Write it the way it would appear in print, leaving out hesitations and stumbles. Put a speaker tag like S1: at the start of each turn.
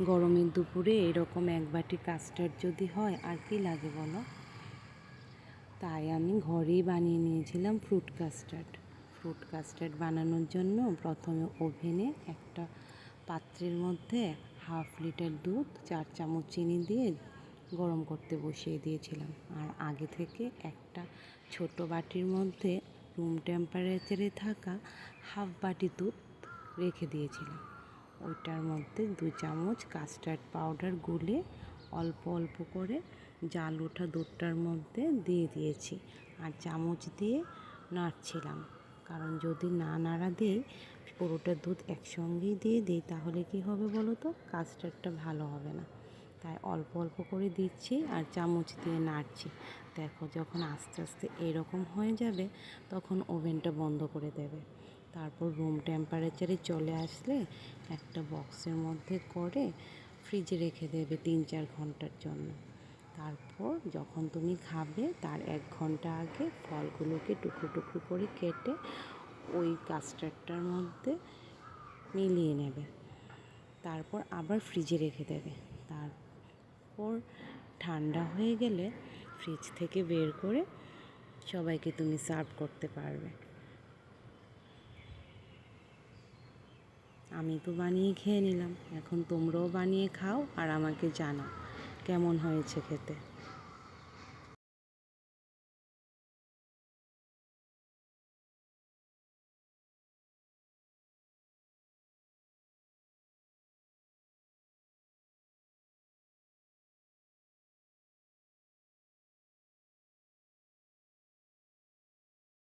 S1: গরমের দুপুরে এরকম এক বাটি কাস্টার্ড যদি হয় আর কি লাগে বলো। তাই আমি ঘরেই বানিয়ে নিয়েছিলাম ফ্রুট কাস্টার্ড বানানোর জন্য প্রথমে ওভেনে একটা পাত্রের মধ্যে 1/2 লিটার দুধ 4 চামচ চিনি দিয়ে গরম করতে বসিয়ে দিয়েছিলাম। আর আগে থেকে একটা ছোট বাটির মধ্যে রুম টেম্পারেচারে থাকা 1/2 বাটি দুধ রেখে দিয়েছিলাম। ওইটার মধ্যে 2 চামচ কাস্টার্ড পাউডার গুলে অল্প অল্প করে জাল ওঠা দুধটার মধ্যে দিয়ে দিয়েছি। আর চামচ দিয়ে নাড়ছিলাম, কারণ যদি না নাড়া দিই, পুরোটা দুধ একসঙ্গেই দিয়ে দিই, তাহলে কি হবে বলো তো, কাস্টার্ডটা ভালো হবে না। তাই অল্প অল্প করে দিচ্ছি আর চামচ দিয়ে নাড়ছি। দেখো, যখন আস্তে আস্তে এরকম হয়ে যাবে তখন ওভেনটা বন্ধ করে দেবে। তারপর রুম টেম্পারেচারে চলে আসলে একটা বক্সের মধ্যে করে ফ্রিজে রেখে দেবে 3-4 ঘন্টার জন্য। তারপর যখন তুমি খাবে তার 1 ঘন্টা আগে ফলগুলোকে টুকরো টুকরো করে কেটে ওই কাস্টার্ডটার মধ্যে মিলিয়ে নেবে। তারপর আবার ফ্রিজে রেখে দেবে। তারপর ঠান্ডা হয়ে গেলে ফ্রিজ থেকে বের করে সবাইকে তুমি সার্ভ করতে পারবে। আমি তো বানিয়ে খেয়ে নিলাম, এখন তোমরাও বানিয়ে খাও আর আমাকে জানাও কেমন হয়েছে খেতে।